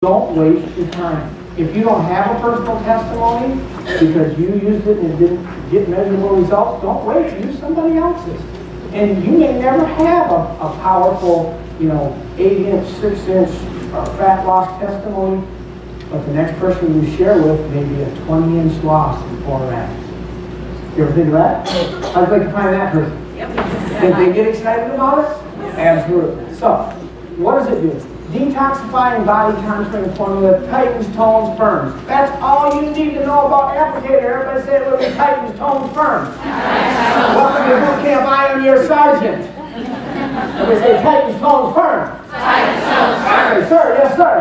Don't waste your time. If you don't have a personal testimony because you used it and it didn't get measurable results, don't wait. Use somebody else's. And you may never have a powerful, 8-inch, 6-inch fat loss testimony, but the next person you share with may be a 20-inch loss in 4 rounds. You ever think of that? I'd like to find that person. Did they get excited about it? Absolutely. So, what does it do? Detoxifying body contouring formula tightens, tones, firms. That's all you need to know about applicator. Everybody say it with me: tightens, tones, firms. Welcome to Bootcamp. I am your sergeant. Everybody say tightens, tones, firms. Tightens, tones, firms. Sir, yes, sir.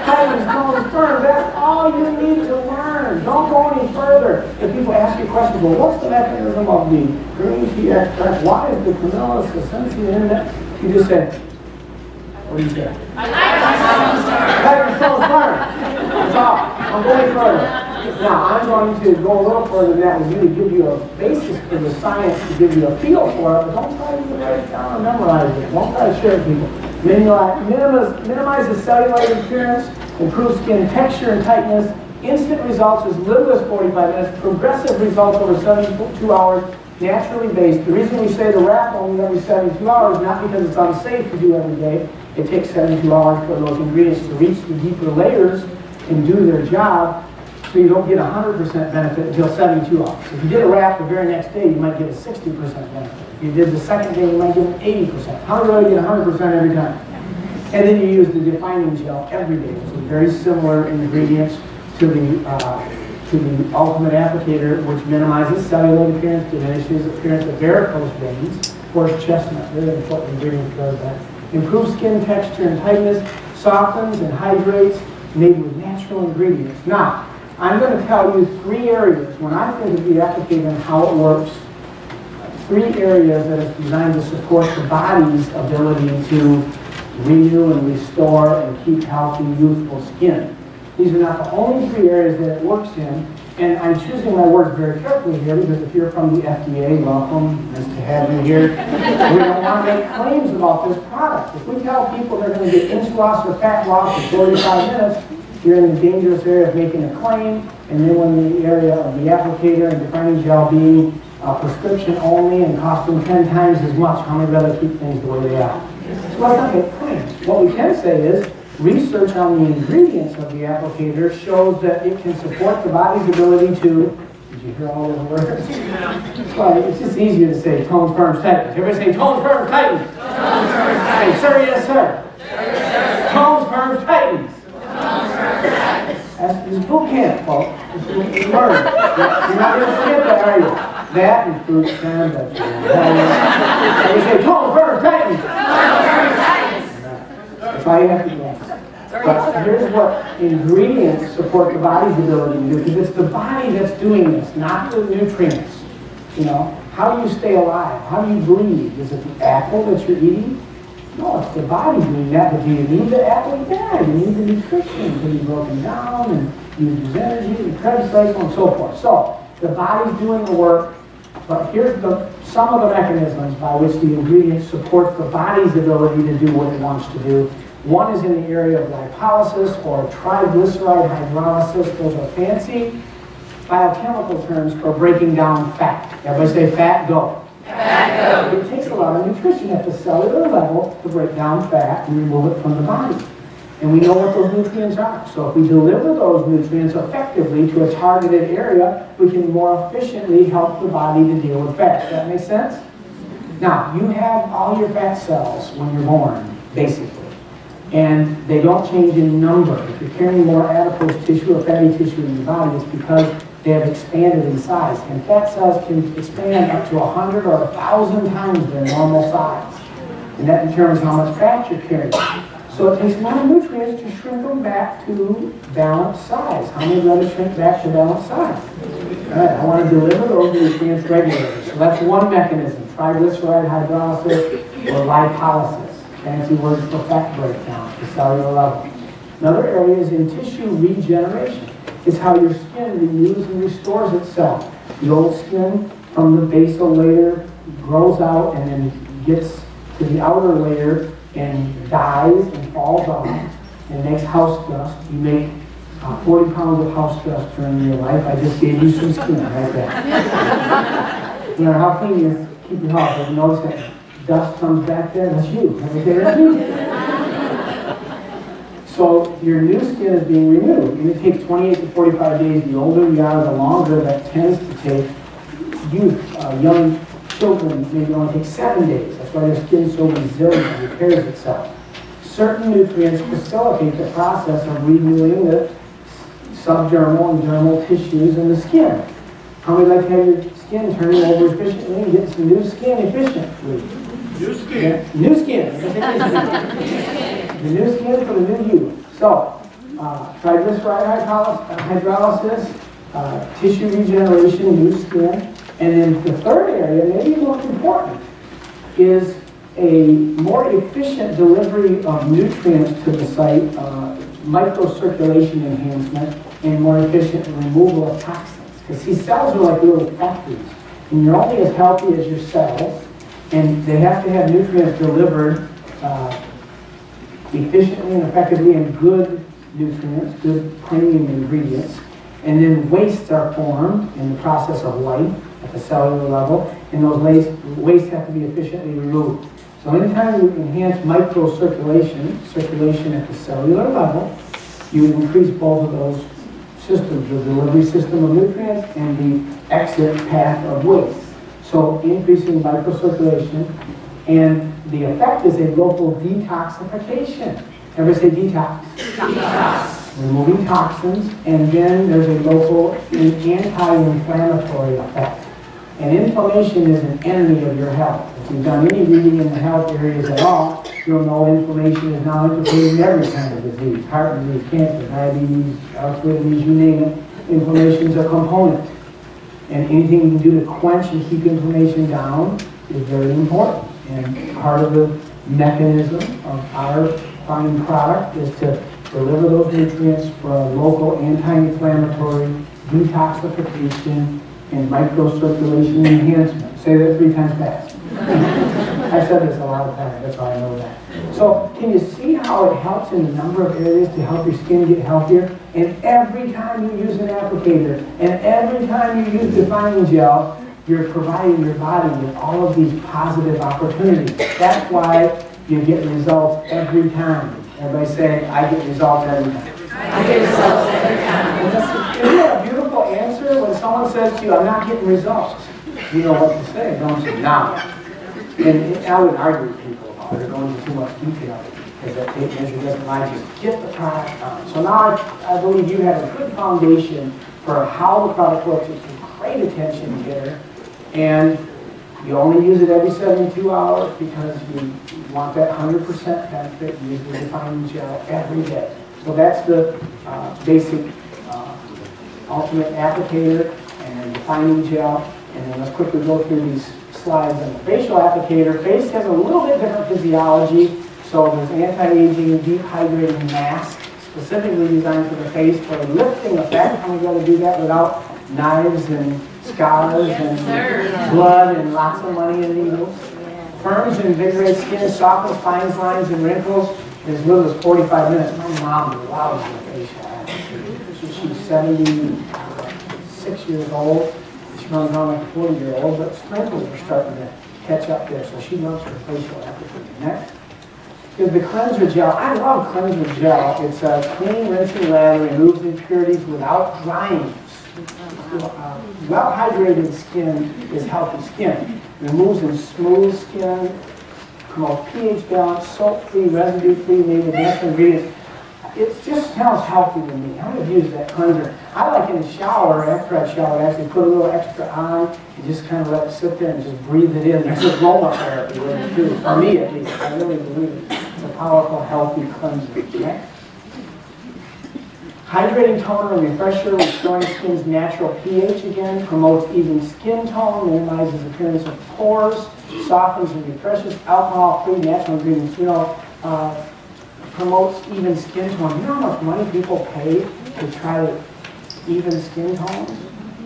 Tightens, tones, firms. That's all you need to learn. Don't go any further. If people ask you questions, well, what's the mechanism of the green tea extract? Why is the vanilla so sensitive in that? You just said, what do you say? Tightens, tones, firms. That's all. I'm going further. Now, I'm going to go a little further than that with you to give you a basis for the science, to give you a feel for it, but don't try to write it down or memorize it. Don't try to share it with people. Minimizes cellular appearance, improves skin texture and tightness, instant results as little as 45 minutes, progressive results over 72 hours, naturally based. The reason we say the wrap only every 72 hours is not because it's unsafe to do every day. It takes 72 hours for those ingredients to reach the deeper layers and do their job, so you don't get 100% benefit until 72 hours. If you did a wrap the very next day, you might get a 60% benefit. If you did the second day, you might get an 80%. How do you get 100% every time? And then you use the defining gel every day, which is very similar ingredients to the ultimate applicator, which minimizes cellular appearance, diminishes appearance of varicose veins. Horse chestnut, very important ingredient, does that. Improves skin texture and tightness, softens and hydrates, made with natural ingredients. Now, I'm going to tell you 3 areas when I think of the applicator and how it works. 3 areas that it's designed to support the body's ability to renew and restore and keep healthy, youthful skin. These are not the only 3 areas that it works in, and I'm choosing my words very carefully here because if you're from the FDA, welcome, nice to have you here. We don't want to make claims about this product. If we tell people they're going to get inch loss or fat loss in 45 minutes, you're in the dangerous area of making a claim, and then when the area of the applicator and defining gel being prescription only and costing 10 times as much, how many rather keep things the way they are? So let's not make claims. What we can say is, research on the ingredients of the applicator shows that it can support the body's ability to, did you hear all those words? It's just easier to say tones, firms, tightens. Everybody say tones, firms, tightens. Tones, firms, tightens. Say, sir, yes, sir. Tones, firms, tightens. This is boot camp, folks. This is learn. You're not going to forget that, are you? That and fruits and vegetables. You say tones, firms, tightens. That's all you have to do. But here's what ingredients support the body's ability to do, because it's the body that's doing this, not the nutrients. How do you stay alive? How do you breathe? Is it the apple that you're eating? No, it's the body doing that. But do you need the apple? Yeah, you need the nutrition to be broken down and use energy, the Krebs cycle, and so forth. So the body's doing the work, but here's some of the mechanisms by which the ingredient supports the body's ability to do what it wants to do. One is in the area of lipolysis or triglyceride hydrolysis. Those are fancy biochemical terms for breaking down fat. Everybody say fat, go. Fat, go. It takes a lot of nutrition at the cellular level to break down fat and remove it from the body. And we know what those nutrients are. So if we deliver those nutrients effectively to a targeted area, we can more efficiently help the body to deal with fat. Does that make sense? Now, you have all your fat cells when you're born, basically. And they don't change in number. If you're carrying more adipose tissue or fatty tissue in your body, it's because they have expanded in size. And fat cells can expand up to 100 or 1,000 times their normal size. And that determines how much fat you're carrying. So it takes more nutrients to shrink them back to balanced size. How many let us shrink back to balanced size? All right, I want to deliver those nutrients regularly. So that's one mechanism, triglyceride hydrolysis or lipolysis. Fancy words for fat breakdown at the cellular level. Another area is in tissue regeneration. It's how your skin renews and restores itself. The old skin from the basal layer grows out and then gets to the outer layer and dies and falls off. It makes house dust. You make 40 pounds of house dust during your life. I just gave you some skin right there. No matter how clean you keep your house, you notice that dust comes back there, that's you. That's you. So your new skin is being renewed. And it takes 28 to 45 days. The older you are, the longer that tends to take. Youth, young children, maybe only take 7 days. That's why their skin's so resilient and repairs itself. Certain nutrients facilitate the process of renewing the subdermal and dermal tissues in the skin. How would you like to have your skin turning over efficiently and get some new skin efficiently? New skin. Yeah, new skin. The new skin for the new you. So, triglyceride hydrolysis, tissue regeneration, new skin. And then the third area, maybe most important, is a more efficient delivery of nutrients to the site, microcirculation enhancement, and more efficient removal of toxins. Because these cells are like little factories, and you're only as healthy as your cells, and they have to have nutrients delivered efficiently and effectively, and good nutrients, good premium ingredients. And then wastes are formed in the process of life at the cellular level, and those wastes have to be efficiently removed. So anytime you enhance microcirculation, circulation at the cellular level, you increase both of those systems, the delivery system of nutrients and the exit path of waste. So increasing microcirculation, and the effect is a local detoxification. Everybody say detox. Detox. Removing toxins, and then there's a local anti-inflammatory effect. And inflammation is an enemy of your health. If you've done any reading in the health areas at all, you'll know inflammation is now implicated in every kind of disease. Heart disease, cancer, diabetes, arthritis, you name it. Inflammation is a component. And anything you can do to quench and keep inflammation down is very important. And part of the mechanism of our fine product is to deliver those nutrients for a local anti-inflammatory detoxification and microcirculation enhancement. Say that 3 times fast. I've said this a lot of times, that's why I know that. So can you see how it helps in a number of areas to help your skin get healthier? And every time you use an applicator, and every time you use defining gel, you're providing your body with all of these positive opportunities. That's why you get results every time. Everybody say, I get results every time. I get results every time. Isn't that a beautiful answer? When someone says to you, I'm not getting results, you know what to say, don't you? Now. And I would argue with people about it, going into too much detail, because that tape measure doesn't lie, just get the product on. So now I believe you have a good foundation for how the product works. It's a great attention getter, and you only use it every 72 hours because you want that 100% benefit. You use the defining gel every day. So that's the basic ultimate applicator and then defining gel. And then let's quickly go through these slides on the facial applicator. Face has a little bit different physiology. So there's anti-aging deep hydrating mask specifically designed for the face for a lifting effect. How we got to do that without knives and scars and blood and lots of money and needles. Firms and invigorates skin, softens fine lines and wrinkles in as little as 45 minutes. My mom loves the facial applicator. She's 76 years old. She runs around like a 40-year-old, but wrinkles are starting to catch up there, so she loves her facial applicator. Next is the cleanser gel. I love cleanser gel. It's a clean, rinsing lather, removes impurities without drying. Well-hydrated skin is healthy skin. Removes in smooth skin, promotes pH balance, soap-free, residue-free, made with natural ingredients. It just smells healthy to me. I'm going to use that cleanser. I like in the shower, after I shower, actually put a little extra on and just kind of let it sit there and just breathe it in. There's aroma therapy with it too. For me at least, I really believe it. It's a powerful, healthy cleanser. Next. Hydrating toner and refresher, restoring skin's natural pH again, promotes even skin tone, minimizes appearance of pores, softens and refreshes, alcohol-free natural ingredients. You know, promotes even skin tone. You know how much money people pay to try to even skin tones?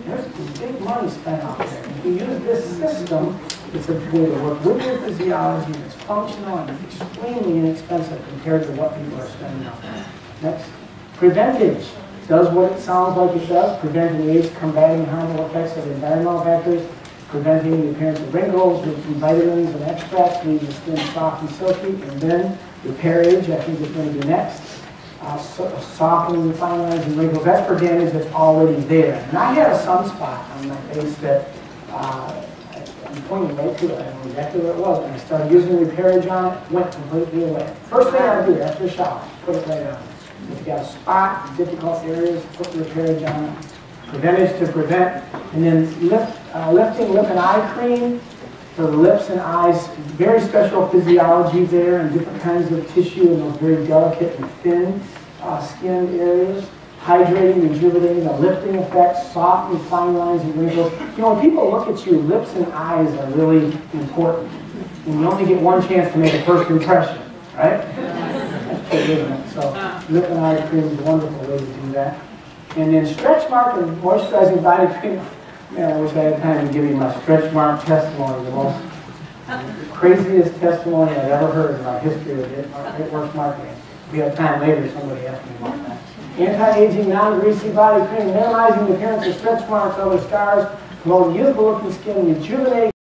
There's big money spent out there. If you use this system, it's a way to work with your physiology, and it's functional and extremely inexpensive compared to what people are spending out there. Next. Preventage. Does what it sounds like it does. Preventing age, combating harmful effects of environmental factors, preventing the appearance of wrinkles with vitamins and extracts, leaving the skin soft and silky. And then repair age, I think is going to be next. Softening the fine lines and wrinkles. That's for damage that's already there. And I had a sunspot on my face that I'm pointing right to it. I don't know exactly what it was. And I started using repair age on it, went completely away. First thing I do after the shower, put it right on. If you got a spot, difficult areas, put the repair age on it. Preventage to prevent. And then lifting lip and eye cream for the lips and eyes. Very special physiology there and different kinds of tissue in those very delicate and thin skinned areas. Hydrating, rejuvenating, the lifting effect, softening fine lines and wrinkles. You know, when people look at you, lips and eyes are really important. And you only get one chance to make a first impression, right? That's true, isn't it? So lip and eye cream is a wonderful way to do that. And then stretch mark and moisturizing body cream. Man, I wish I had time to give you my stretch mark testimony, the most craziest testimony I've ever heard in my history of It Works Marketing. If we have time later, somebody asked me about that. Anti-aging, non-greasy body cream, minimizing the appearance of stretch marks, other scars, promoting youthful looking skin, rejuvenating